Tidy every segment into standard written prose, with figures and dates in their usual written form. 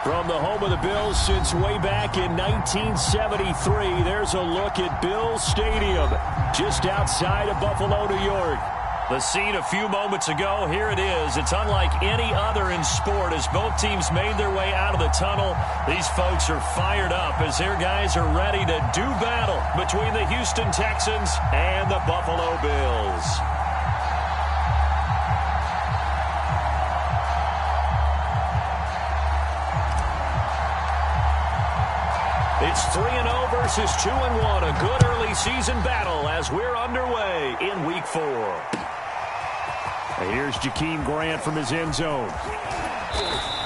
From the home of the Bills since way back in 1973, there's a look at Bills Stadium, just outside of Buffalo, New York. The scene a few moments ago, here it is. It's unlike any other in sport as both teams made their way out of the tunnel. These folks are fired up as their guys are ready to do battle between the Houston Texans and the Buffalo Bills. It's 3-0 versus 2-1, a good early season battle as we're underway in Week 4. Here's Jakeem Grant from his end zone.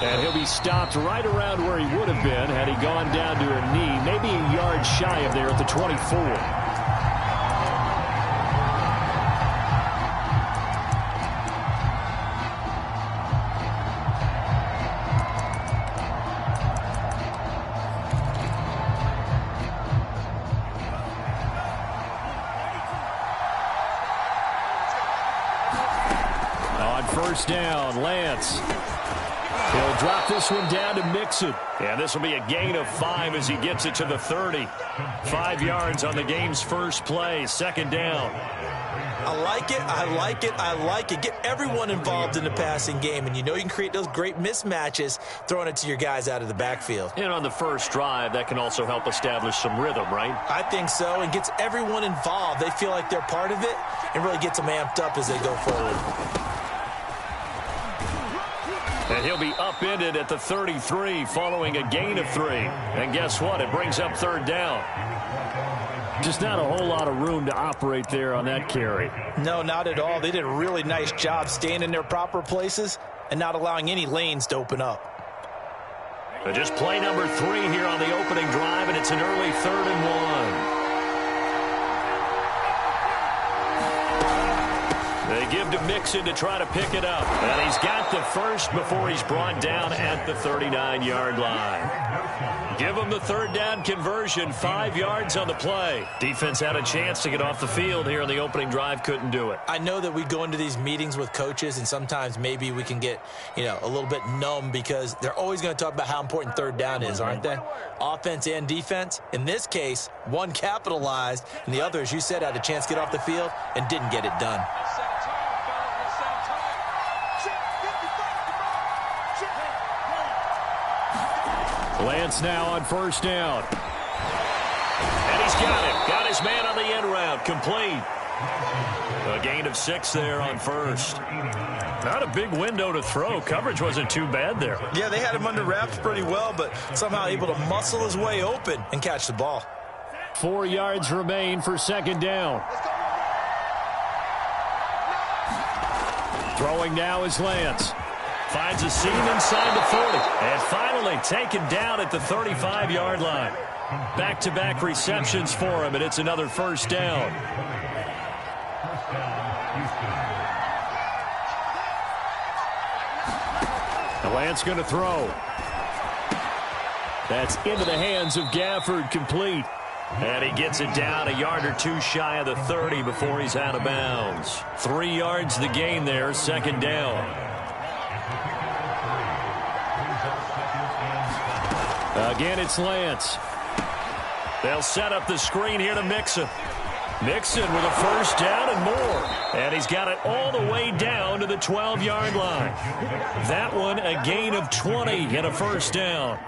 And he'll be stopped right around where he would have been had he gone down to a knee, maybe a yard shy of there at the 24. First down, Lance. He'll drop this one down to Mixon. And this will be a gain of 5 as he gets it to the 30. 5 yards on the game's first play, second down. I like it, I like it, I like it. Get everyone involved in the passing game, and you know you can create those great mismatches throwing it to your guys out of the backfield. And on the first drive, that can also help establish some rhythm, right? I think so, and gets everyone involved. They feel like they're part of it and really gets them amped up as they go forward. And he'll be upended at the 33 following a gain of 3. And guess what? It brings up third down. Just not a whole lot of room to operate there on that carry. No, not at all. They did a really nice job staying in their proper places and not allowing any lanes to open up. So just play number 3 here on the opening drive, and it's an early 3rd and 1. They give to Mixon to try to pick it up. And he's got the first before he's brought down at the 39-yard line. Give him the third down conversion, 5 yards on the play. Defense had a chance to get off the field here on the opening drive, couldn't do it. I know that we go into these meetings with coaches, and sometimes maybe we can get, a little bit numb because they're always going to talk about how important third down is, aren't they? Offense and defense. In this case, one capitalized, and the other, as you said, had a chance to get off the field and didn't get it done. Lance now on first down. And he's got it. Got his man on the end route. Complete. A gain of 6 there on first. Not a big window to throw. Coverage wasn't too bad there. Yeah, they had him under wraps pretty well, but somehow able to muscle his way open and catch the ball. 4 yards remain for second down. Throwing now is Lance. Finds a seam inside the 40. And finally taken down at the 35-yard line. Back-to-back receptions for him, and it's another first down. The Lance going to throw. That's into the hands of Gafford, complete. And he gets it down a yard or 2 shy of the 30 before he's out of bounds. 3 yards the gain there, second down. Again, it's Lance. They'll set up the screen here to Mixon. Mixon with a first down and more. And he's got it all the way down to the 12-yard line. That one a gain of 20 and a first down.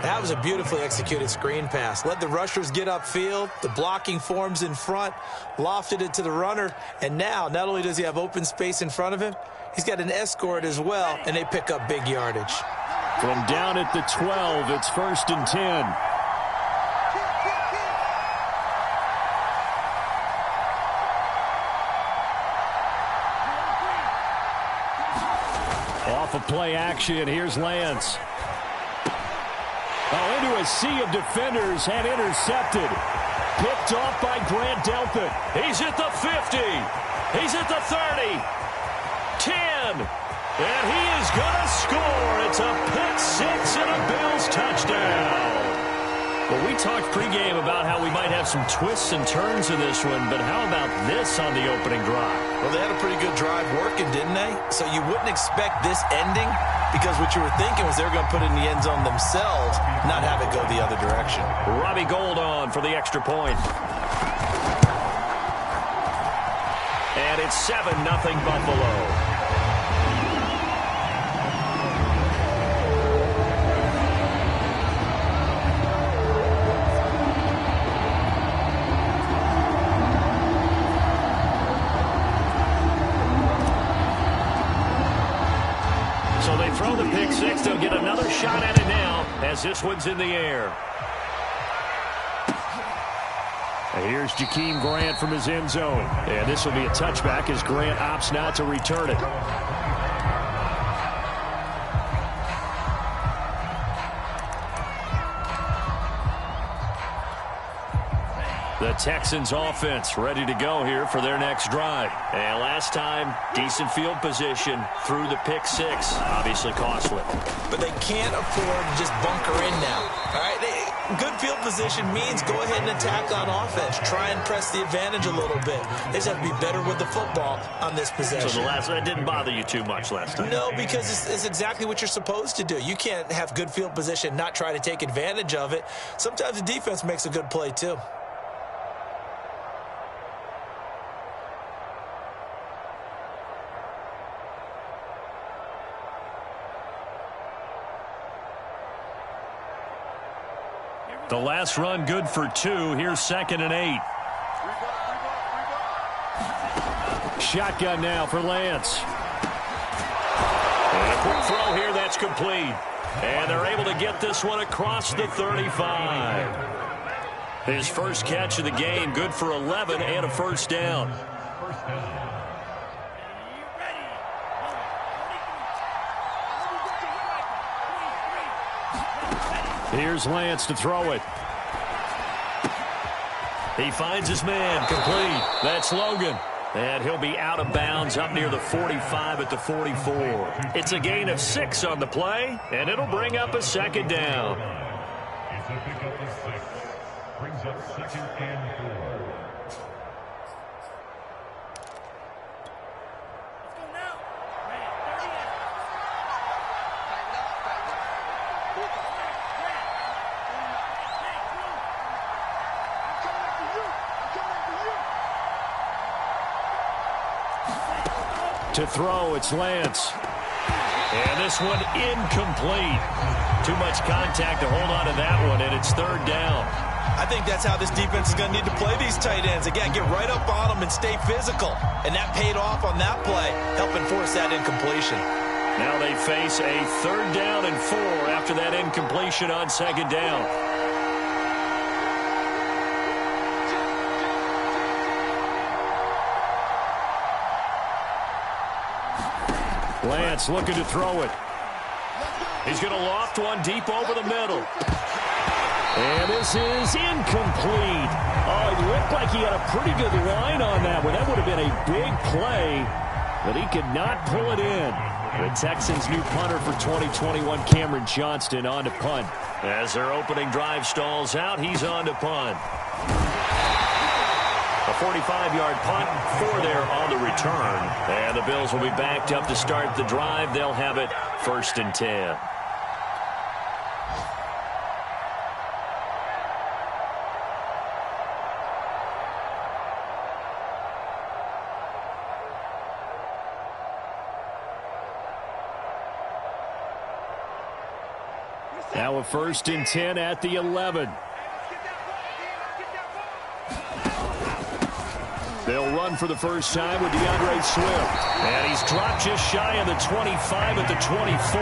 That was a beautifully executed screen pass. Let the rushers get upfield. The blocking forms in front. Lofted it to the runner. And now, not only does he have open space in front of him, he's got an escort as well, and they pick up big yardage. From down at the 12, it's 1st and 10. Off of play action, here's Lance. Oh, into a sea of defenders and intercepted. Picked off by Grant Delpit. He's at the 50. He's at the 30. 10. And he is going to score. It's a pick six and a Bills touchdown. Well, we talked pregame about how we might have some twists and turns in this one, but how about this on the opening drive? Well, they had a pretty good drive working, didn't they? So you wouldn't expect this ending because what you were thinking was they were going to put it in the end zone themselves, not have it go the other direction. Robbie Gould on for the extra point. And it's 7-0 Buffalo. So they throw the pick six. They'll get another shot at it now as this one's in the air. And here's Jakeem Grant from his end zone. And this will be a touchback as Grant opts not to return it. The Texans offense ready to go here for their next drive. And last time, decent field position through the pick six. Obviously costly. But they can't afford to just bunker in now. All right, good field position means go ahead and attack on offense. Try and press the advantage a little bit. They just have to be better with the football on this possession. So that didn't bother you too much last time? No, because it's exactly what you're supposed to do. You can't have good field position, not try to take advantage of it. Sometimes the defense makes a good play too. The last run good for 2. Here's 2nd and 8. Shotgun now for Lance. And a quick throw here that's complete. And they're able to get this one across the 35. His first catch of the game, good for 11 and a first down. Here's Lance to throw it. He finds his man, complete. That's Logan. And he'll be out of bounds up near the 45 at the 44. It's a gain of 6 on the play, and it'll bring up a 2nd down. It's a pickup of 6. Brings up 2nd and 4. To throw, it's Lance. And this one incomplete. Too much contact to hold on to that one, and it's 3rd down. I think that's how this defense is going to need to play these tight ends. Again, get right up on them and stay physical. And that paid off on that play, helping force that incompletion. Now they face a 3rd down and 4 after that incompletion on 2nd down. Lance looking to throw it. He's going to loft one deep over the middle. And this is incomplete. Oh, it looked like he had a pretty good line on that one. That would have been a big play, but he could not pull it in. The Texans' new punter for 2021, Cameron Johnston, on to punt. As their opening drive stalls out, he's on to punt. A 45-yard punt, 4 there on the return. And the Bills will be backed up to start the drive. They'll have it 1st and 10. Now a 1st and 10 at the 11. They'll run for the first time with DeAndre Swift. And he's dropped just shy of the 25 at the 24.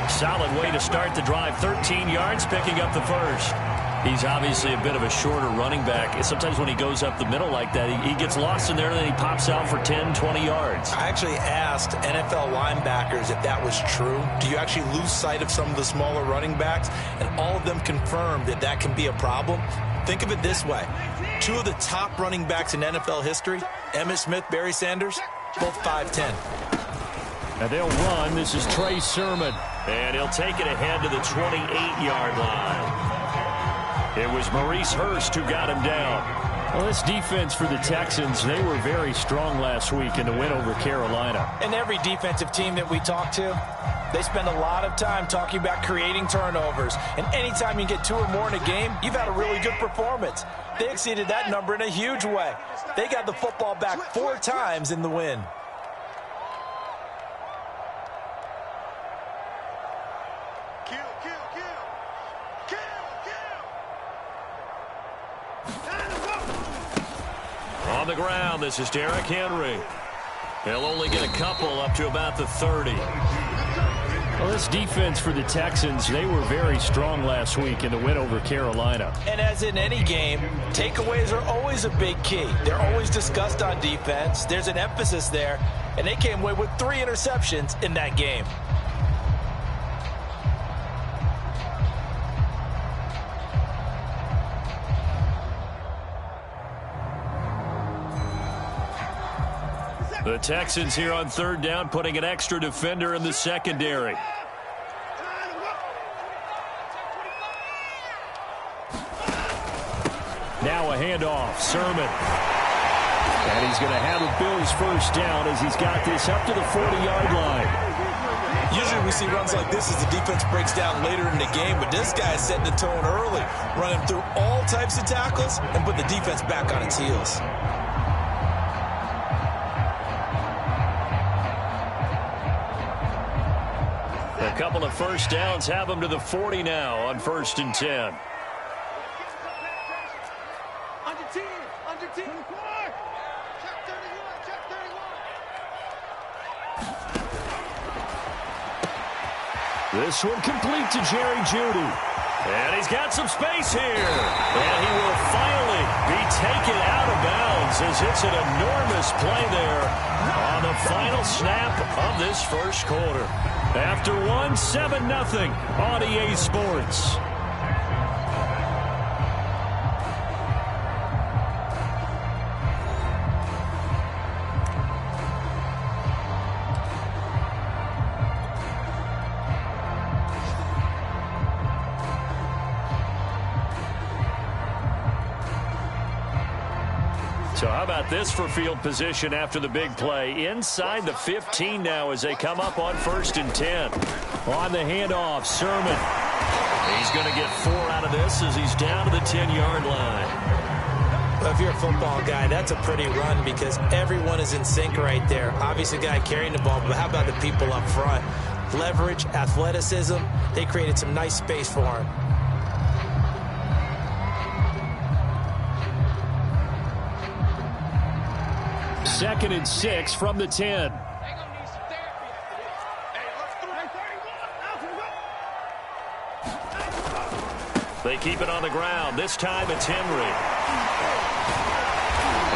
Solid way to start the drive. 13 yards, picking up the first. He's obviously a bit of a shorter running back. Sometimes when he goes up the middle like that, he gets lost in there, and then he pops out for 10, 20 yards. I actually asked NFL linebackers if that was true. Do you actually lose sight of some of the smaller running backs? And all of them confirmed that that can be a problem. Think of it this way. Two of the top running backs in NFL history, Emmitt Smith, Barry Sanders, both 5'10". And they'll run. This is Trey Sermon. And he'll take it ahead to the 28-yard line. It was Maurice Hurst who got him down. Well, this defense for the Texans, they were very strong last week in the win over Carolina. And every defensive team that we talk to, they spend a lot of time talking about creating turnovers. And anytime you get 2 or more in a game, you've had a really good performance. They exceeded that number in a huge way. They got the football back 4 times in the win. On the ground, this is Derrick Henry. He'll only get a couple up to about the 30. Well, this defense for the Texans, they were very strong last week in the win over Carolina. And as in any game, takeaways are always a big key. They're always discussed on defense. There's an emphasis there, and they came away with 3 interceptions in that game. The Texans here on 3rd down, putting an extra defender in the secondary. Now a handoff, Sermon. And he's going to have a Bills first down as he's got this up to the 40-yard line. Usually we see runs like this as the defense breaks down later in the game, but this guy is setting the tone early, running through all types of tackles and put the defense back on its heels. A couple of first downs have them to the 40 now on 1st and 10. This one complete to Jerry Jeudy. And he's got some space here. And he will finally be taken out of bounds as it's an enormous play there on the final snap of this first quarter. After 1, 7-0 on EA Sports. So how about this for field position after the big play? Inside the 15 now as they come up on 1st and 10. On the handoff, Sermon. He's going to get 4 out of this as he's down to the 10-yard line. Well, if you're a football guy, that's a pretty run because everyone is in sync right there. Obviously, the guy carrying the ball, but how about the people up front? Leverage, athleticism, they created some nice space for him. Second and 6 from the 10. They keep it on the ground. This time it's Henry.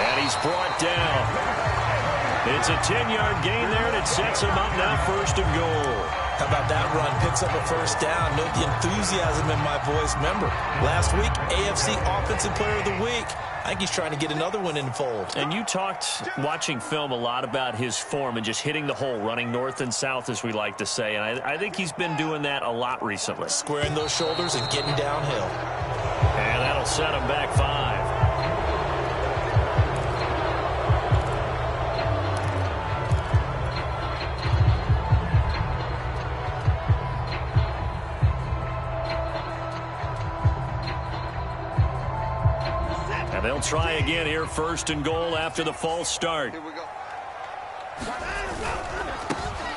And he's brought down. It's a 10-yard gain there, and it sets him up now 1st and goal. How about that run? Picks up a first down. Note the enthusiasm in my voice. Remember, last week, AFC Offensive Player of the Week. I think he's trying to get another one in the fold. And you talked, watching film, a lot about his form and just hitting the hole, running north and south, as we like to say. And I think he's been doing that a lot recently. Squaring those shoulders and getting downhill. And that'll set him back 5. They'll try again here, 1st and goal after the false start. Here we go.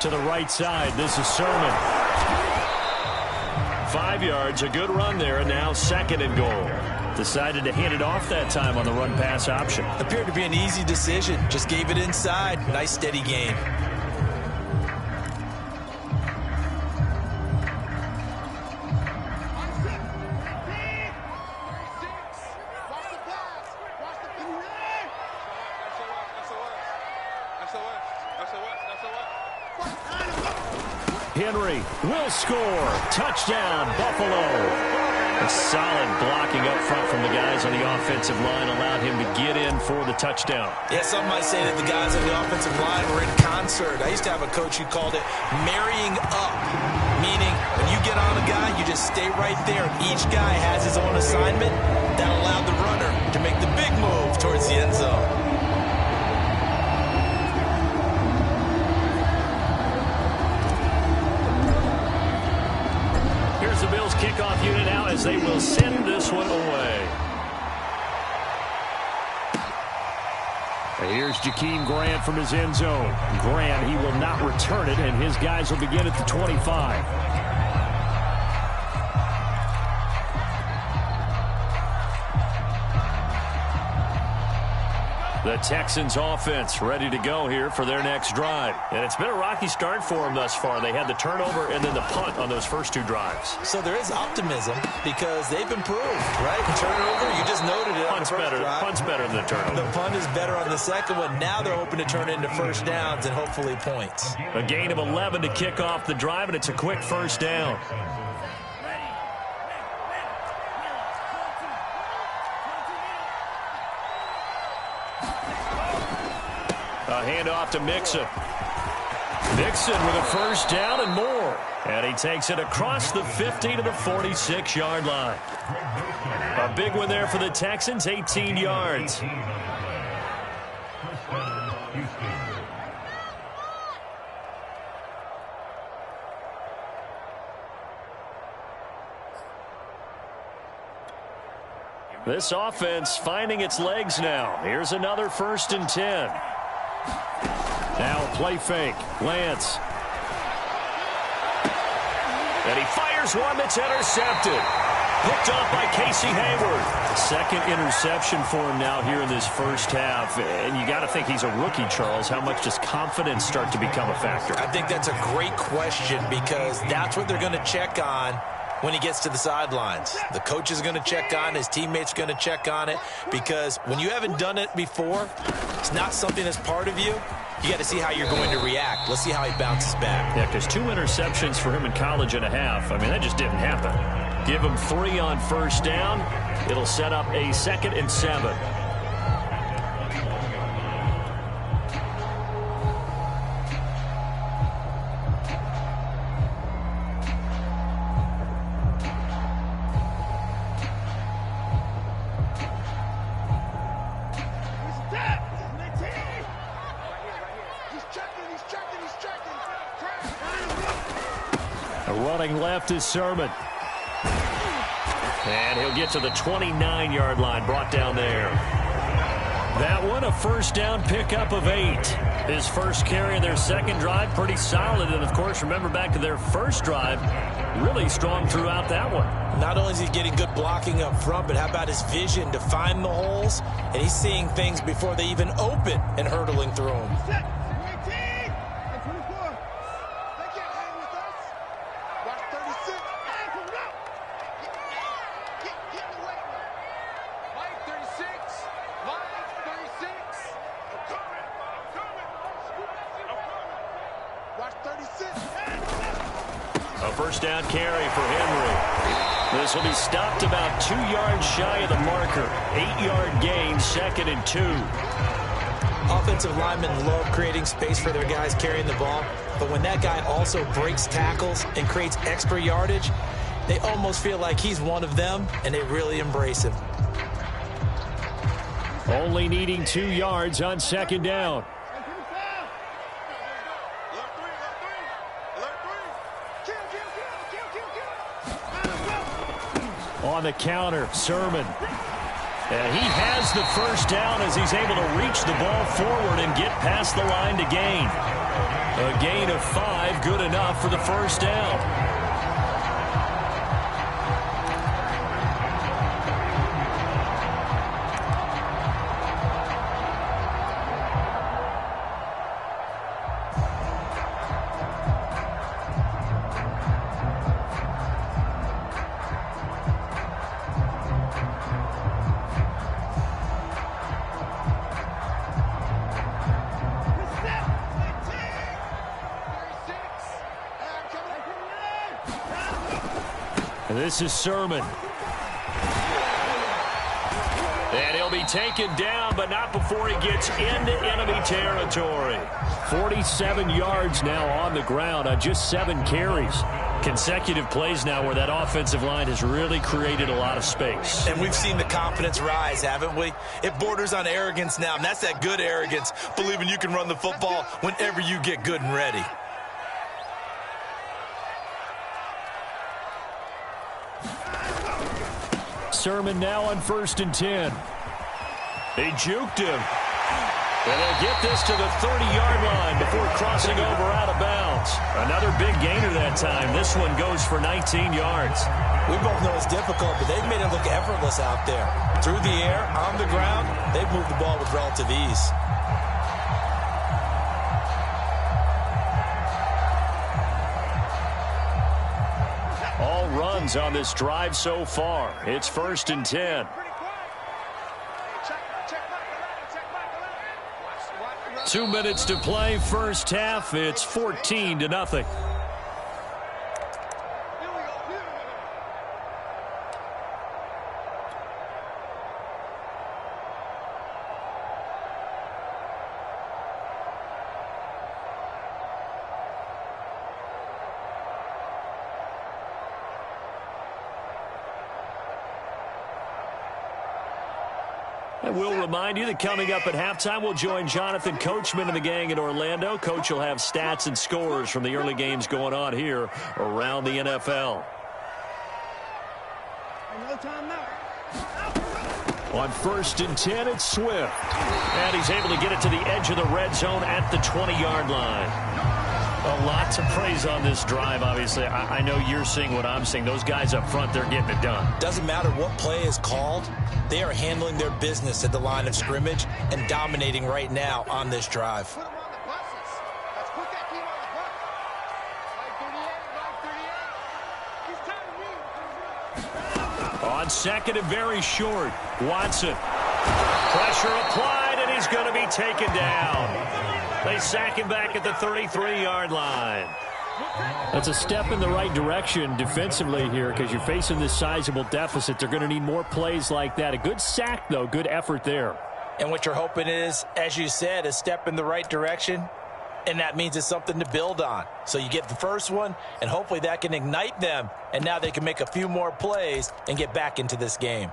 To the right side, this is Sermon. 5 yards, a good run there, and now 2nd and goal. Decided to hand it off that time on the run-pass option. Appeared to be an easy decision. Just gave it inside. Nice, steady game. Henry will score. Touchdown, Buffalo. A solid blocking up front from the guys on the offensive line allowed him to get in for the touchdown. Yeah, some might say that the guys on the offensive line were in concert. I used to have a coach who called it marrying up, meaning when you get on a guy, you just stay right there. Each guy has his own assignment. That allowed the runner to make the big move towards the end zone. Here's the Bills kickoff unit now as they will send this one away. Here's Jakeem Grant from his end zone. Grant, he will not return it, and his guys will begin at the 25. The Texans offense ready to go here for their next drive. And it's been a rocky start for them thus far. They had the turnover and then the punt on those first two drives. So there is optimism because they've improved, right? The turnover, you just noted it. Punt's better. Punt's better than the turnover. The punt is better on the second one. Now they're hoping to turn it into first downs and hopefully points. A gain of 11 to kick off the drive, and it's a quick first down. A handoff to Mixon. Mixon with a first down and more. And he takes it across the 50 to the 46-yard line. A big one there for the Texans, 18 yards. This offense finding its legs now. Here's another 1st and 10. Now a play fake. Lance. And he fires one that's intercepted. Picked off by Casey Hayward. Second interception for him now here in this first half. And you got to think he's a rookie, Charles. How much does confidence start to become a factor? I think that's a great question because that's what they're going to check on when he gets to the sidelines. The coach is going to check on it. His teammates are going to check on it because when you haven't done it before, it's not something that's part of you. You got to see how you're going to react. Let's see how he bounces back. Yeah, because 2 interceptions for him in college and a half. I mean, that just didn't happen. Give him 3 on first down. It'll set up a 2nd and 7. Running left is Sermon. And he'll get to the 29-yard line, brought down there. That one, a first down pickup of 8. His first carry in their second drive, pretty solid. And, of course, remember back to their first drive, really strong throughout that one. Not only is he getting good blocking up front, but how about his vision to find the holes? And he's seeing things before they even open and hurdling through them. A first down carry for Henry. This will be stopped about 2 yards shy of the marker. 8-yard gain, 2nd and 2. Offensive linemen love creating space for their guys carrying the ball, but when that guy also breaks tackles and creates extra yardage, they almost feel like he's one of them, and they really embrace him. Only needing 2 yards on 2nd down. On the counter, Sermon. And he has the first down as he's able to reach the ball forward and get past the line to gain. A gain of 5, good enough for the first down. This is Sermon. And he'll be taken down, but not before he gets into enemy territory. 47 yards now on the ground on just 7 carries. Consecutive plays now where that offensive line has really created a lot of space. And we've seen the confidence rise, haven't we? It borders on arrogance now, and that's that good arrogance, believing you can run the football whenever you get good and ready. Sermon now on 1st and 10. They juked him. And they'll get this to the 30-yard line before crossing over out of bounds. Another big gainer that time. This one goes for 19 yards. We both know it's difficult, but they've made it look effortless out there. Through the air, on the ground, they've moved the ball with relative ease. All runs on this drive so far. It's 1st and 10. Two minutes to play, first half. It's 14-0. And we'll remind you that coming up at halftime, we'll join Jonathan Coachman and the gang in Orlando. Coach will have stats and scores from the early games going on here around the NFL. On 1st and 10, it's Swift. And he's able to get it to the edge of the red zone at the 20-yard line. A lot to praise on this drive, obviously. I know you're seeing what I'm seeing. Those guys up front, they're getting it done. Doesn't matter what play is called. They are handling their business at the line of scrimmage and dominating right now on this drive. On 2nd and very short, Watson. Pressure applied, and he's going to be taken down. They sack him back at the 33-yard line. That's a step in the right direction defensively here because you're facing this sizable deficit. They're going to need more plays like that. A good sack, though. Good effort there. And what you're hoping is, as you said, a step in the right direction, and that means it's something to build on. So you get the first one, and hopefully that can ignite them, and now they can make a few more plays and get back into this game.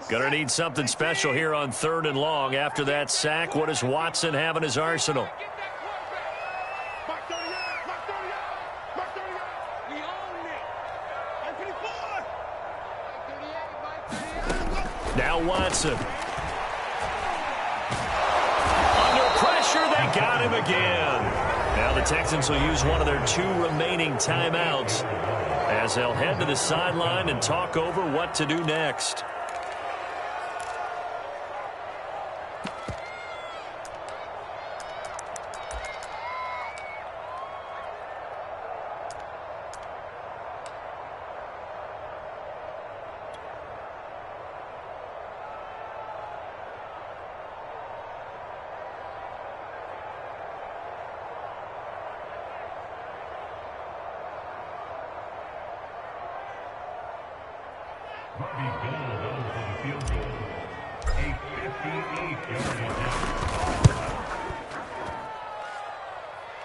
Going to need something special here on 3rd and long. After that sack, what does Watson have in his arsenal? Now Watson. Under pressure, they got him again. Now the Texans will use one of their 2 remaining timeouts as they'll head to the sideline and talk over what to do next.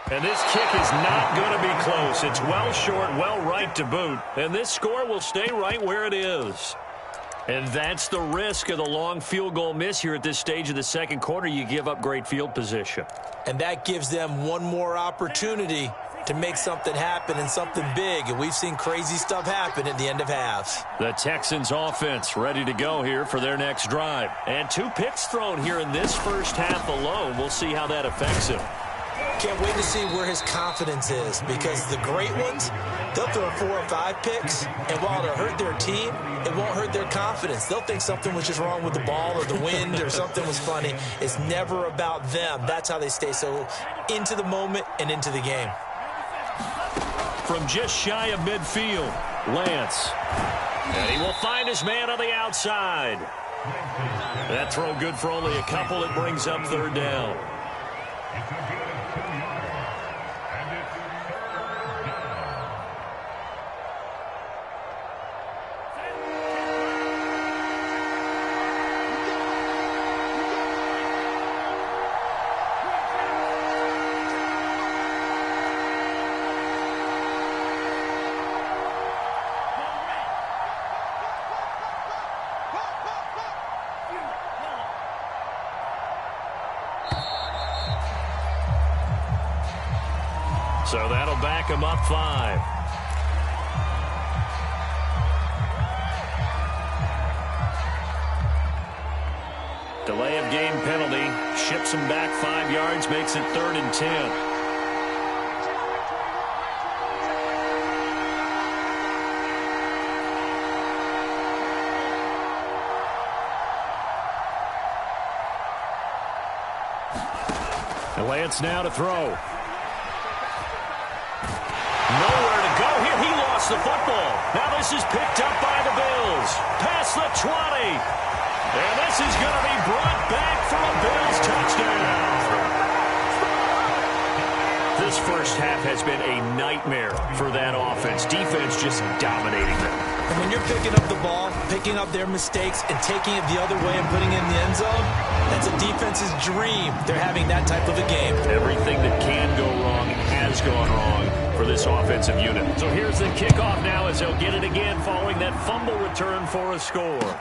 And this kick is not going to be close. It's well short, well right to boot. And this score will stay right where it is. And that's the risk of the long field goal miss here at this stage of the second quarter. You give up great field position. And that gives them one more opportunity to make something happen and something big. And we've seen crazy stuff happen at the end of halves. The Texans offense ready to go here for their next drive. And 2 picks thrown here in this first half alone. We'll see how that affects him. Can't wait to see where his confidence is, because the great ones, they'll throw 4 or 5 picks, and while it'll hurt their team, it won't hurt their confidence. They'll think something was just wrong with the ball or the wind or something was funny. It's never about them. That's how they stay so into the moment and into the game. from just shy of midfield. Lance. And he will find his man on the outside. That throw good for only a couple. It brings up third down. It's a good 2 yards. And it's third down. So that'll back him up 5. Delay of game penalty. Ships him back 5 yards. Makes it 3rd and 10. Lance now to throw. Nowhere to go here. He lost the football. Now this is picked up by the Bills. Past the 20. And this is going to be brought back for a Bills touchdown. This first half has been a nightmare for that offense. Defense just dominating them. And when you're picking up the ball, picking up their mistakes, and taking it the other way and putting it in the end zone, that's a defense's dream. They're having that type of a game. Everything that can go wrong has gone wrong for this offensive unit. So here's the kickoff now as they'll get it again following that fumble return for a score.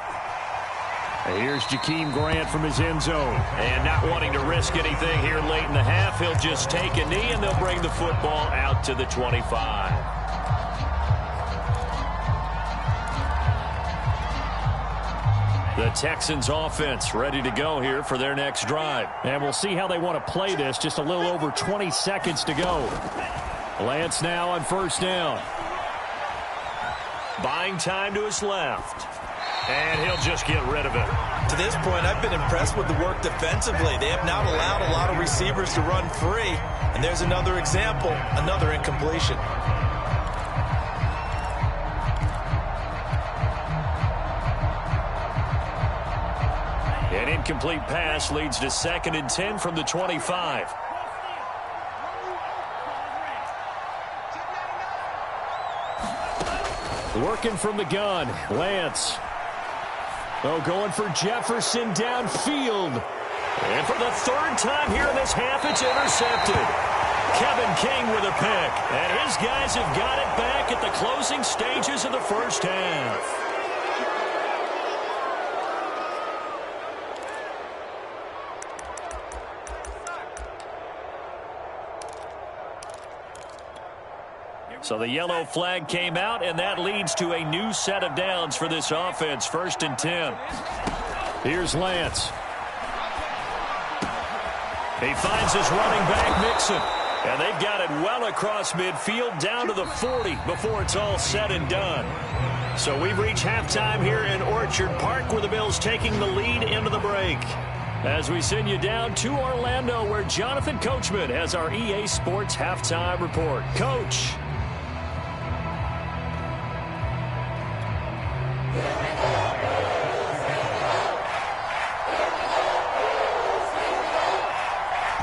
And here's Jakeem Grant from his end zone. And not wanting to risk anything here late in the half, he'll just take a knee and they'll bring the football out to the 25. The Texans offense ready to go here for their next drive. And we'll see how they want to play this. Just a little over 20 seconds to go. Lance now on first down. Buying time to his left. And he'll just get rid of it. To this point, I've been impressed with the work defensively. They have not allowed a lot of receivers to run free. And there's another example, another incompletion. An incomplete pass leads to 2nd and 10 from the 25. Working from the gun, Lance. Oh, going for Jefferson downfield. And for the 3rd time here in this half, it's intercepted. Kevin King with a pick. And his guys have got it back at the closing stages of the first half. So the yellow flag came out, and that leads to a new set of downs for this offense. 1st and 10. Here's Lance. He finds his running back, Mixon. And they've got it well across midfield down to the 40 before it's all said and done. So we've reached halftime here in Orchard Park, where the Bills taking the lead into the break. As we send you down to Orlando, where Jonathan Coachman has our EA Sports halftime report. Coach.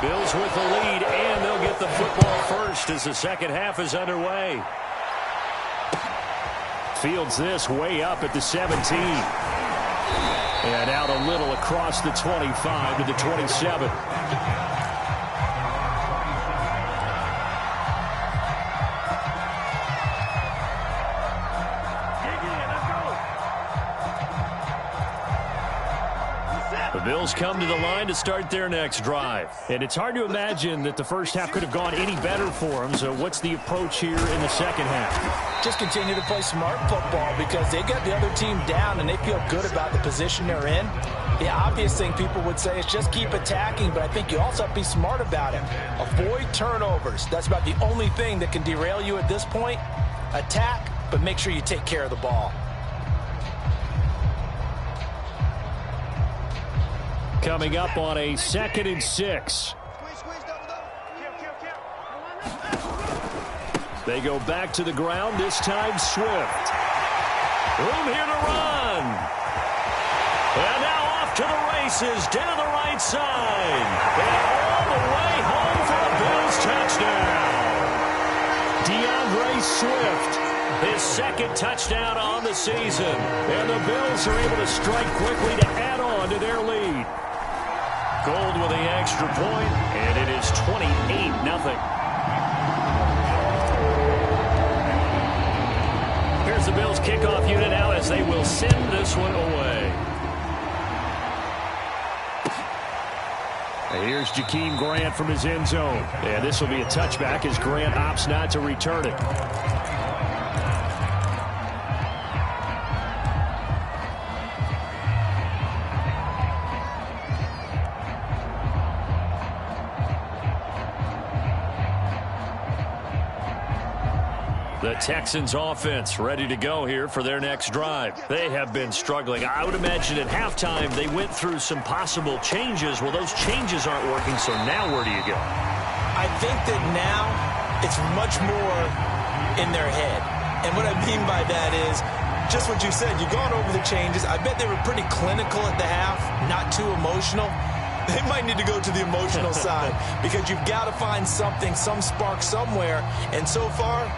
Bills with the lead, and they'll get the football first as the second half is underway. Fields this way up at the 17. And out a little across the 25 to the 27. The Bills come to the line to start their next drive. And it's hard to imagine that the first half could have gone any better for them. So what's the approach here in the second half? Just continue to play smart football because they got the other team down and they feel good about the position they're in. The obvious thing people would say is just keep attacking, but I think you also have to be smart about it. Avoid turnovers. That's about the only thing that can derail you at this point. Attack, but make sure you take care of the ball. Coming up on a 2nd and 6. They go back to the ground, this time Swift. Room here to run. And now off to the races, down the right side. And all the way home for a Bills touchdown. DeAndre Swift, his second touchdown on the season. And the Bills are able to strike quickly to add on to their lead. Gold with the extra point, and it is 28-0. Here's the Bills kickoff unit now as they will send this one away. And here's Jakeem Grant from his end zone. And this will be a touchback as Grant opts not to return it. The Texans offense ready to go here for their next drive. They have been struggling. I would imagine at halftime they went through some possible changes. Well, those changes aren't working, so now where do you go? I think that now it's much more in their head. And what I mean by that is just what you said. You've gone over the changes. I bet they were pretty clinical at the half, not too emotional. They might need to go to the emotional side because you've got to find something, some spark somewhere. And so far,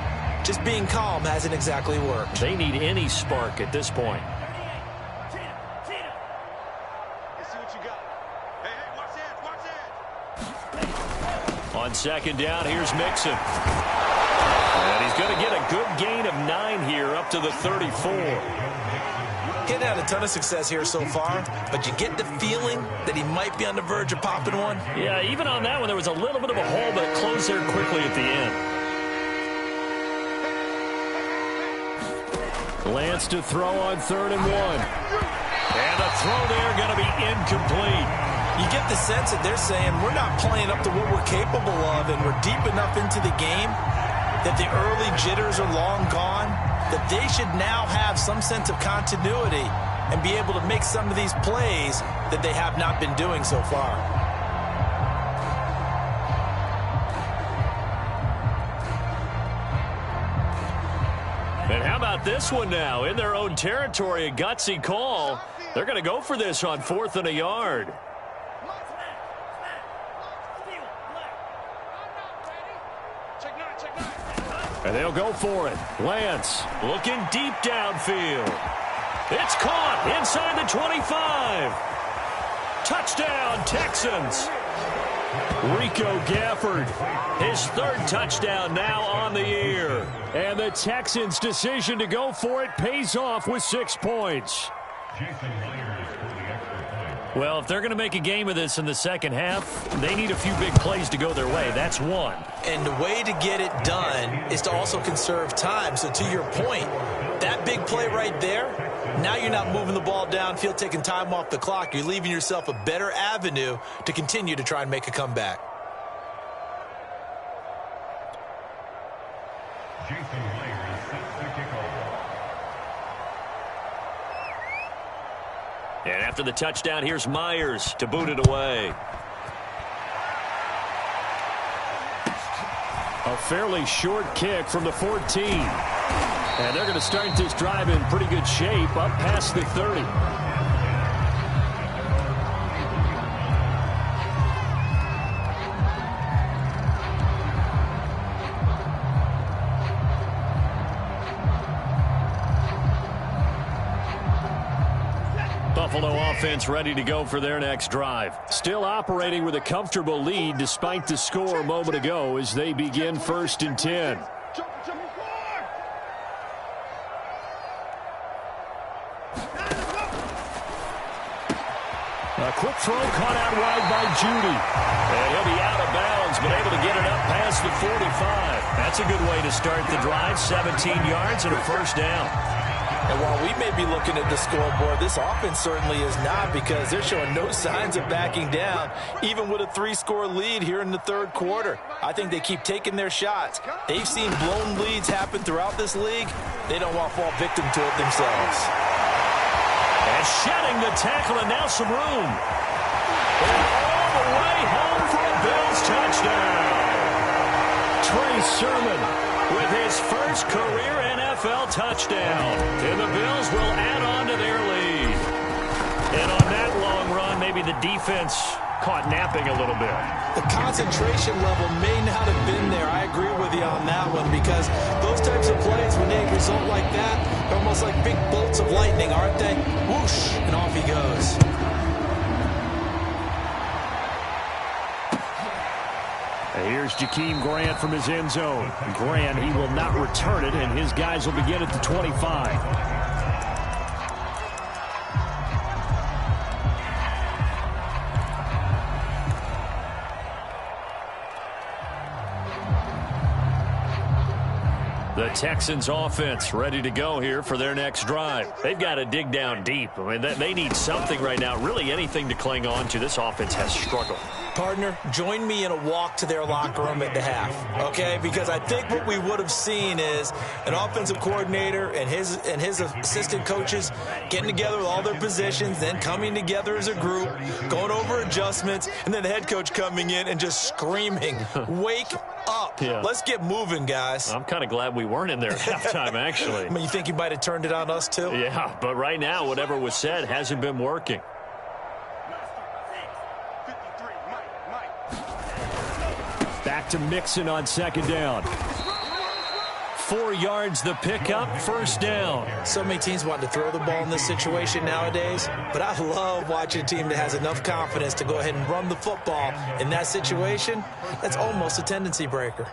just being calm hasn't exactly worked. They need any spark at this point. On second down, here's Mixon. And he's going to get a good gain of 9 here up to the 34. Getting had a ton of success here so far, but you get the feeling that he might be on the verge of popping one. Yeah, even on that one, there was a little bit of a hole, but it closed there quickly at the end. Lance to throw on 3rd and 1. And the throw there going to be incomplete. You get the sense that they're saying we're not playing up to what we're capable of, and we're deep enough into the game that the early jitters are long gone, that they should now have some sense of continuity and be able to make some of these plays that they have not been doing so far. And how about this one now? In their own territory, a gutsy call. They're going to go for this on 4th and a yard. And they'll go for it. Lance looking deep downfield. It's caught inside the 25. Touchdown, Texans. Rico Gafford, his 3rd touchdown now on the year. And the Texans' decision to go for it pays off with 6 points. Well, if they're going to make a game of this in the second half, they need a few big plays to go their way. That's one. And the way to get it done is to also conserve time. So to your point, that big play right there, now you're not moving the ball downfield, taking time off the clock. You're leaving yourself a better avenue to continue to try and make a comeback. And after the touchdown, here's Myers to boot it away. A fairly short kick from the 14. And they're going to start this drive in pretty good shape up past the 30. Buffalo offense ready to go for their next drive. Still operating with a comfortable lead despite the score a moment ago as they begin 1st and 10. A quick throw caught out wide by Judy. And he'll be out of bounds, but able to get it up past the 45. That's a good way to start the drive. 17 yards and a 1st down. And while we may be looking at the scoreboard, this offense certainly is not, because they're showing no signs of backing down, even with a 3-score lead here in the 3rd quarter. I think they keep taking their shots. They've seen blown leads happen throughout this league. They don't want to fall victim to it themselves. And shedding the tackle, and now some room. And all the way home for a Bills touchdown. Trey Sermon with his first career NFL touchdown. And the Bills will add on to their lead. And on that long run, maybe the defense caught napping a little bit. The concentration level may not have been there. I agree with you on that one, because those types of plays, when they result like that, they're almost like big bolts of lightning, aren't they? Whoosh, and off he goes. Here's Jakeem Grant from his end zone. Grant, he will not return it, and his guys will begin at the 25. The Texans offense ready to go here for their next drive. They've got to dig down deep. I mean, they need something right now, really anything to cling on to. This offense has struggled. Partner, join me in a walk to their locker room at the half, okay? Because I think what we would have seen is an offensive coordinator and his assistant coaches getting together with all their positions, then coming together as a group, going over adjustments, and then the head coach coming in and just screaming, wake up. Yeah. Let's get moving, guys. I'm kind of glad we weren't in there at halftime, actually. I mean, you think you might have turned it on us, too? Yeah, but right now, whatever was said hasn't been working. Back to Mixon on second down. 4 yards the pickup, first down. So many teams want to throw the ball in this situation nowadays, but I love watching a team that has enough confidence to go ahead and run the football in that situation. That's almost a tendency breaker.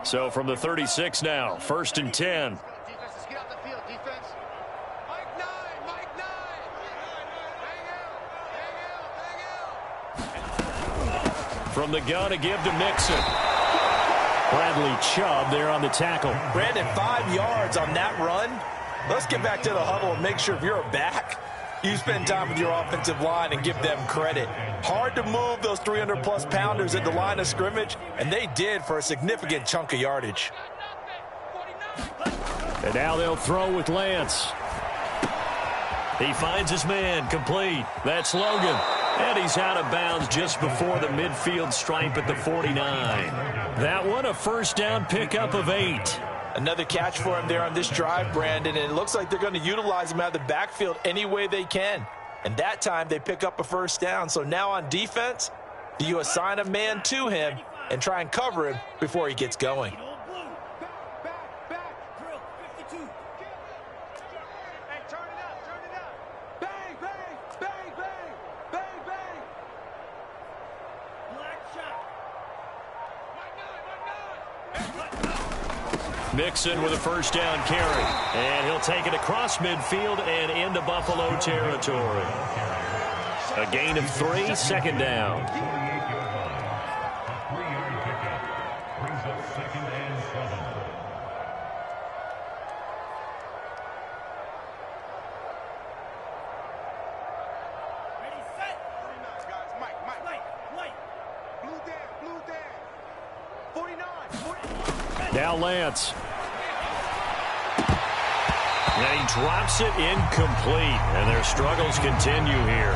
So from the 36 now, 1st and 10. From the gun to give to Mixon. Bradley Chubb there on the tackle. Brandon, 5 yards on that run. Let's get back to the huddle and make sure if you're a back, you spend time with your offensive line and give them credit. Hard to move those 300-plus pounders at the line of scrimmage, and they did for a significant chunk of yardage. And now they'll throw with Lance. He finds his man, complete. That's Logan. And he's out of bounds just before the midfield stripe at the 49. That one, a first down pickup of 8. Another catch for him there on this drive, Brandon, and it looks like they're going to utilize him out of the backfield any way they can. And that time they pick up a first down. So now on defense, do you assign a man to him and try and cover him before he gets going? Mixon with a first down carry. And he'll take it across midfield and into Buffalo territory. A gain of 3, second down. Now Lance. And he drops it incomplete. And their struggles continue here.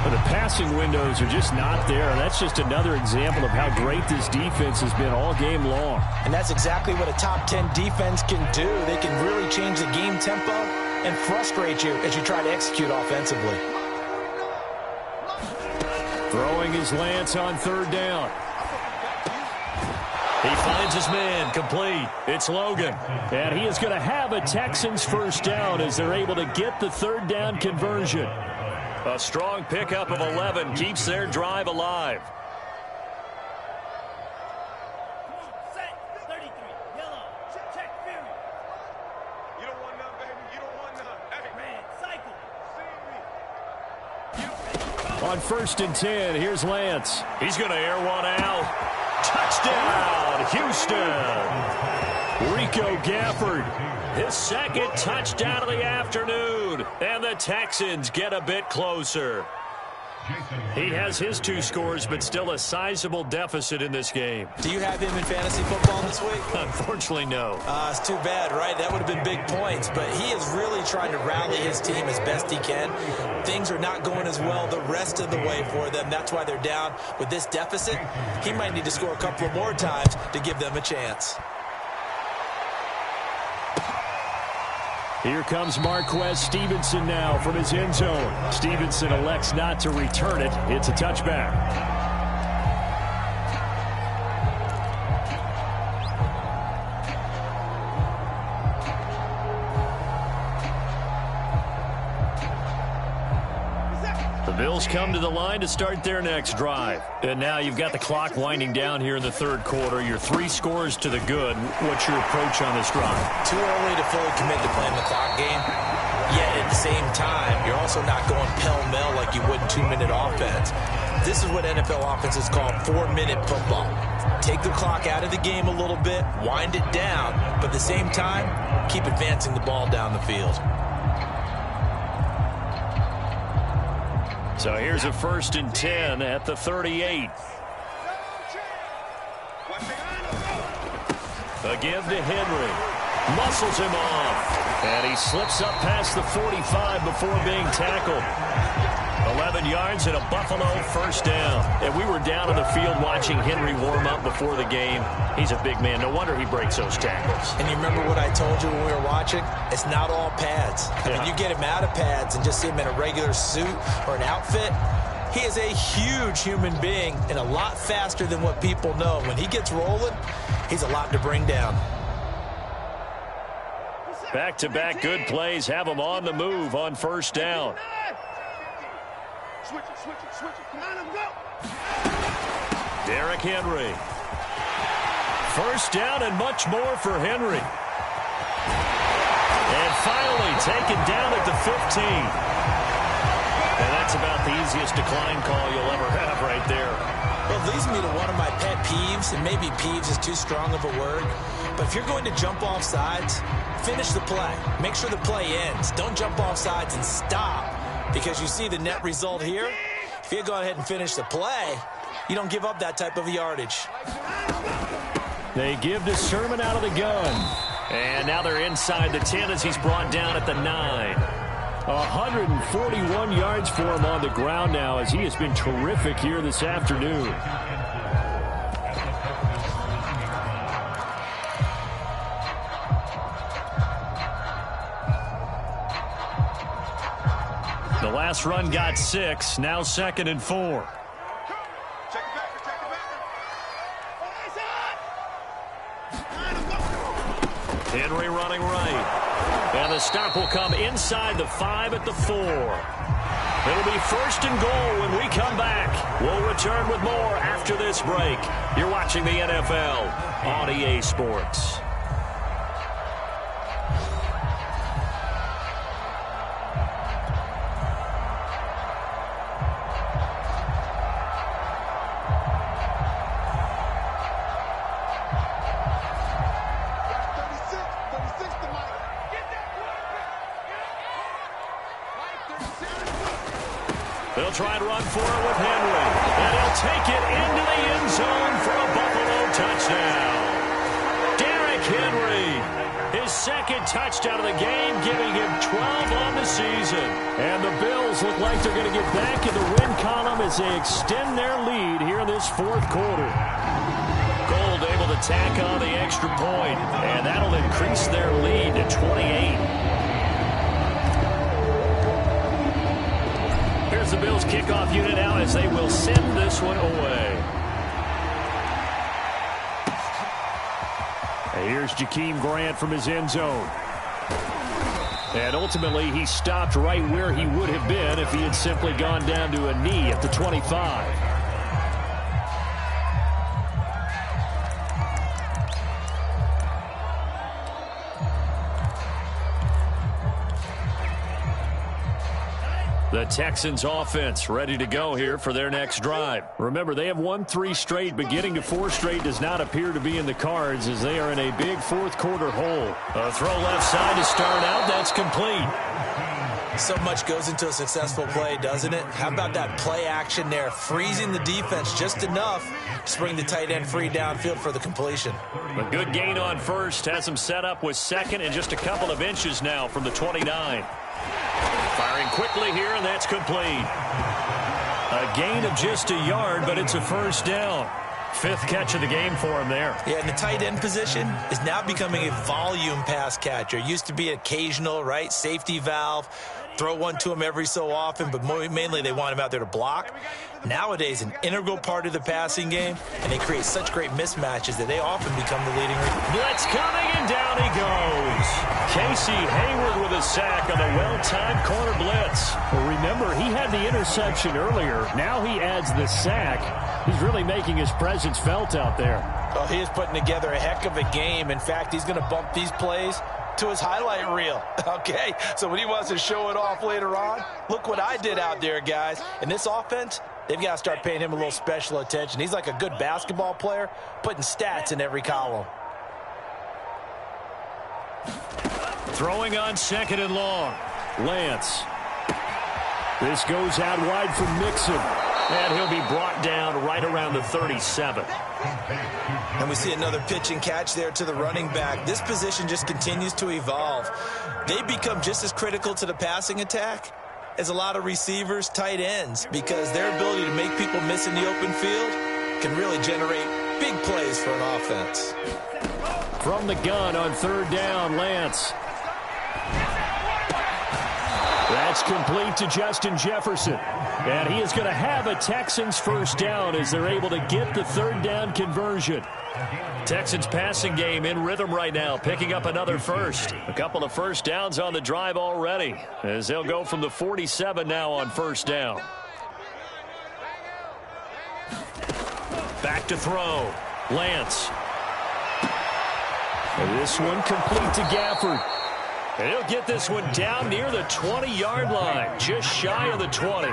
Well, the passing windows are just not there. That's just another example of how great this defense has been all game long. And that's exactly what a top 10 defense can do. They can really change the game tempo and frustrate you as you try to execute offensively. Throwing his Lance on third down. He finds his man, complete. It's Logan. And he is going to have a Texans first down as they're able to get the third down conversion. A strong pickup of 11 keeps their drive alive. On 1st and 10, here's Lance. He's going to air one out. Touchdown, Houston. Rico Gafford, his second touchdown of the afternoon. And the Texans get a bit closer. He has his 2 scores, but still a sizable deficit in this game. Do you have him in fantasy football this week? Unfortunately, no. It's too bad, right? That would have been big points, but he is really trying to rally his team as best he can. Things are not going as well the rest of the way for them. That's why they're down with this deficit. He might need to score a couple of more times to give them a chance. Here comes Marquez Stevenson now from his end zone. Stevenson elects not to return it. It's a touchback. The Bills come to the line to start their next drive. And now you've got the clock winding down here in the third quarter. Your 3 scores to the good. What's your approach on this drive? Too early to fully commit to playing the clock game. Yet at the same time, you're also not going pell-mell like you would in 2-minute offense. This is what NFL offenses call 4-minute football. Take the clock out of the game a little bit, wind it down, but at the same time, keep advancing the ball down the field. So here's a 1st and 10 at the 38. A give to Henry. Muscles him off. And he slips up past the 45 before being tackled. 11 yards and a Buffalo 1st down. And we were down on the field watching Henry warm up before the game. He's a big man. No wonder he breaks those tackles. And you remember what I told you when we were watching? It's not all pads. I mean, you get him out of pads and just see him in a regular suit or an outfit. He is a huge human being and a lot faster than what people know. When he gets rolling, he's a lot to bring down. Back-to-back good plays have him on the move on 1st down. Switch it. Come on, go. Derrick Henry. 1st down and much more for Henry. And finally taken down at the 15. And that's about the easiest decline call you'll ever have right there. Well, it leads me to one of my pet peeves, and maybe peeves is too strong of a word, but if you're going to jump off sides, finish the play. Make sure the play ends. Don't jump off sides and stop, because you see the net result here. If you go ahead and finish the play, you don't give up that type of yardage. They give to Sermon out of the gun. And now they're inside the 10 as he's brought down at the 9. 141 yards for him on the ground now as he has been terrific here this afternoon. The last run got 6, now 2nd and 4. Henry running right. And the stop will come inside the 5 at the 4. It'll be 1st and goal when we come back. We'll return with more after this break. You're watching the NFL on EA Sports. They'll try and run for it with Henry. And he'll take it into the end zone for a Buffalo touchdown. Derrick Henry, his 2nd touchdown of the game, giving him 12 on the season. And the Bills look like they're going to get back in the win column as they extend their lead here in this 4th quarter. Gold able to tack on the extra point, and that'll increase their lead to 28. Here's the Bills kickoff unit now as they will send this one away. And here's Jakeem Grant from his end zone. And ultimately, he stopped right where he would have been if he had simply gone down to a knee at the 25. The Texans offense ready to go here for their next drive. Remember, they have won 3 straight, but getting to 4 straight does not appear to be in the cards as they are in a big 4th quarter hole. A throw left side to start out. That's complete. So much goes into a successful play, doesn't it? How about that play action there, freezing the defense just enough to bring the tight end free downfield for the completion. A good gain on first has him set up with second and just a couple of inches now from the 29. Firing quickly here, and that's complete. A gain of just a yard, but it's a first down. Fifth catch of the game for him there. Yeah, and the tight end position is now becoming a volume pass catcher. Used to be occasional, right? Safety valve. Throw one to him every so often, but mainly they want him out there to block. Nowadays, an integral part of the passing game, and they create such great mismatches that they often become the leading. Blitz coming, and down he goes. Casey Hayward with a sack on the well-timed corner blitz. Well, remember, he had the interception earlier. Now he adds the sack. He's really making his presence felt out there. Oh, he is putting together a heck of a game. In fact, he's going to bump these plays to his highlight reel. Okay, so when he wants to show it off later on, look what I did out there, guys. And this offense, they've got to start paying him a little special attention. He's like a good basketball player, putting stats in every column. Throwing on second and long. Lance. This goes out wide for Mixon. And he'll be brought down right around the 37. And we see another pitch and catch there to the running back. This position just continues to evolve. They become just as critical to the passing attack as a lot of receivers, tight ends, because their ability to make people miss in the open field can really generate big plays for an offense. From the gun on third down, Lance. That's complete to Justin Jefferson. And he is going to have a Texans first down as they're able to get the third down conversion. Texans passing game in rhythm right now, picking up another first. A couple of first downs on the drive already, as they'll go from the 47 now on first down. Back to throw. Lance. And this one complete to Gafford. And he'll get this one down near the 20-yard line, just shy of the 20.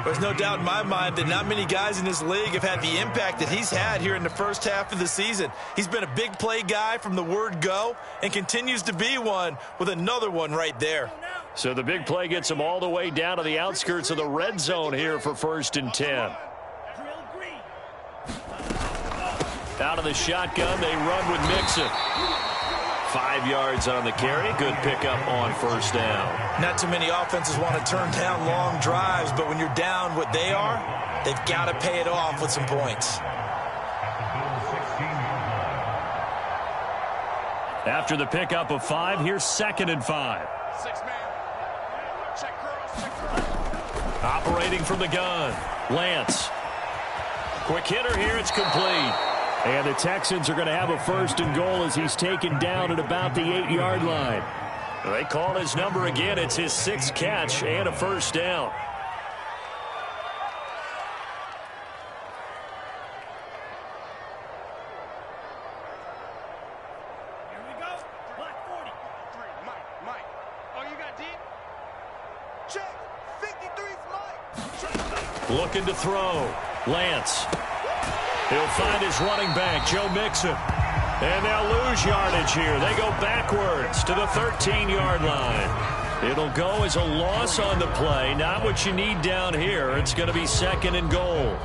There's no doubt in my mind that not many guys in this league have had the impact that he's had here in the first half of the season. He's been a big play guy from the word go and continues to be one with another one right there. So the big play gets him all the way down to the outskirts of the red zone here for 1st and 10. Out of the shotgun, they run with Mixon. 5 yards on the carry. Good pickup on first down. Not too many offenses want to turn down long drives, but when you're down what they are, they've got to pay it off with some points. After the pickup of 5, here's 2nd and 5. Operating from the gun, Lance. Quick hitter here, it's complete. And the Texans are going to have a 1st and goal as he's taken down at about the 8-yard line. They call his number again. It's his 6th catch and a first down. Here we go. Black 40. Mike. Oh, you got deep? Check. 53's Mike. Looking to throw. Lance. He'll find his running back, Joe Mixon. And they'll lose yardage here. They go backwards to the 13-yard line. It'll go as a loss on the play. Not what you need down here. It's going to be 2nd and goal.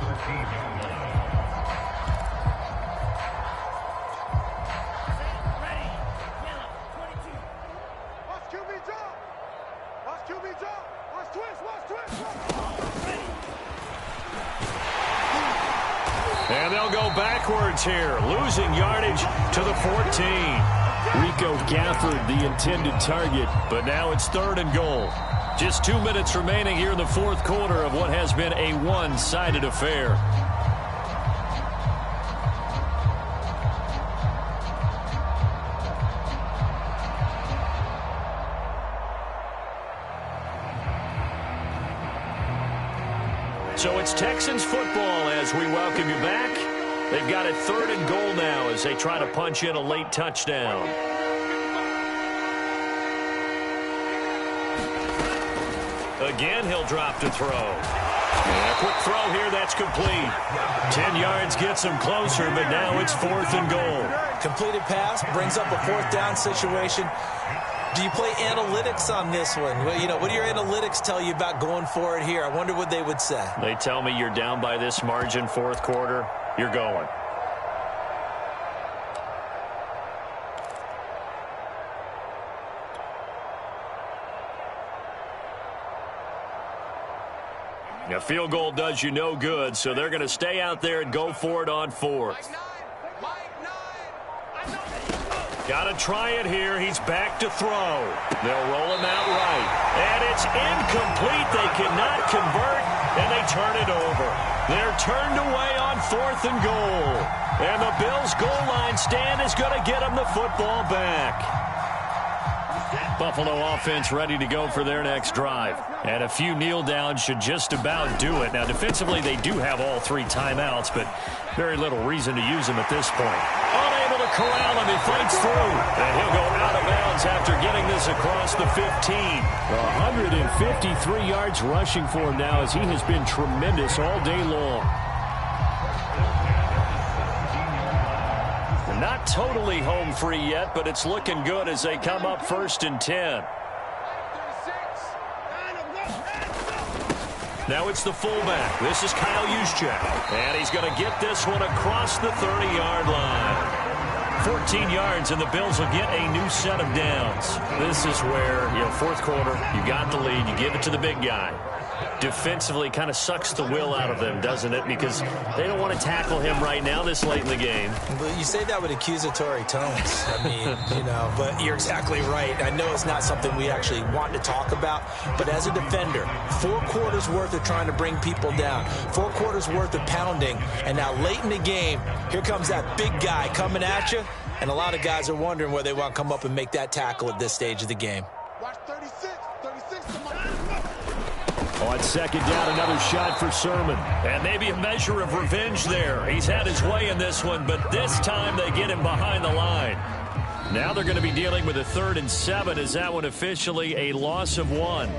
Watch QB drop. Watch QB drop. Watch twist. And they'll go backwards here, losing yardage to the 14. Rico Gafford, the intended target. But now it's 3rd and goal. Just 2 minutes remaining here in the 4th quarter of what has been a one-sided affair. So it's Texans football as we welcome you back. They've got it 3rd and goal now as they try to punch in a late touchdown. Again, he'll drop to throw. And a quick throw here, that's complete. 10 yards gets him closer, but now it's 4th and goal. Completed pass brings up a 4th down situation. Do you play analytics on this one? Well, you know, what do your analytics tell you about going for it here? I wonder what they would say. They tell me you're down by this margin fourth quarter, you're going. A field goal does you no good, so they're going to stay out there and go for it on fourth. Got to try it here. He's back to throw. They'll roll him out right. And it's incomplete. They cannot convert, and they turn it over. They're turned away on fourth and goal. And the Bills' goal line stand is going to get them the football back. Buffalo offense ready to go for their next drive. And a few kneel downs should just about do it. Now, defensively, they do have all three timeouts, but very little reason to use them at this point. Unable to corral him. He fights through. And he'll go out of bounds after getting this across the 15. 153 yards rushing for him now as he has been tremendous all day long. Not totally home free yet, but it's looking good as they come up 1st and 10. Now it's the fullback. This is Kyle Juszczyk. And he's going to get this one across the 30-yard line. 14 yards, and the Bills will get a new set of downs. This is where, fourth quarter, you got the lead, you give it to the big guy. Defensively kind of sucks the will out of them, doesn't it? Because they don't want to tackle him right now this late in the game. But you say that with accusatory tones. I mean, but you're exactly right. I know it's not something we actually want to talk about, but as a defender, 4 quarters worth of trying to bring people down, 4 quarters worth of pounding, and now late in the game, here comes that big guy coming at you, and a lot of guys are wondering where they want to come up and make that tackle at this stage of the game. Watch 36. On second down, another shot for Sermon. And maybe a measure of revenge there. He's had his way in this one, but this time they get him behind the line. Now they're going to be dealing with a 3rd and 7. Is that one officially a loss of 1?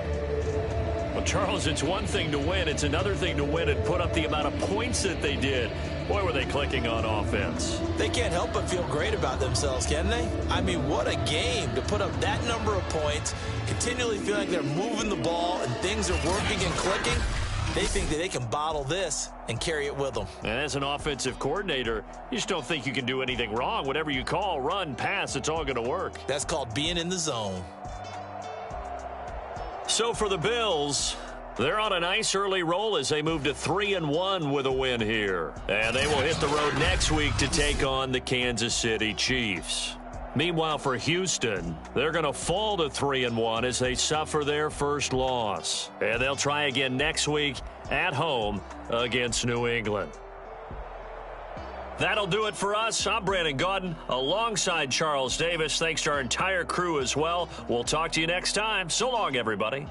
Well, Charles, it's one thing to win. It's another thing to win and put up the amount of points that they did. Boy, were they clicking on offense. They can't help but feel great about themselves, can they? I mean, what a game to put up that number of points, continually feel like they're moving the ball and things are working and clicking. They think that they can bottle this and carry it with them. And as an offensive coordinator, you just don't think you can do anything wrong. Whatever you call, run, pass, it's all going to work. That's called being in the zone. So for the Bills, they're on a nice early roll as they move to 3-1 with a win here. And they will hit the road next week to take on the Kansas City Chiefs. Meanwhile, for Houston, they're going to fall to 3-1 as they suffer their first loss. And they'll try again next week at home against New England. That'll do it for us. I'm Brandon Gaudin alongside Charles Davis. Thanks to our entire crew as well. We'll talk to you next time. So long, everybody.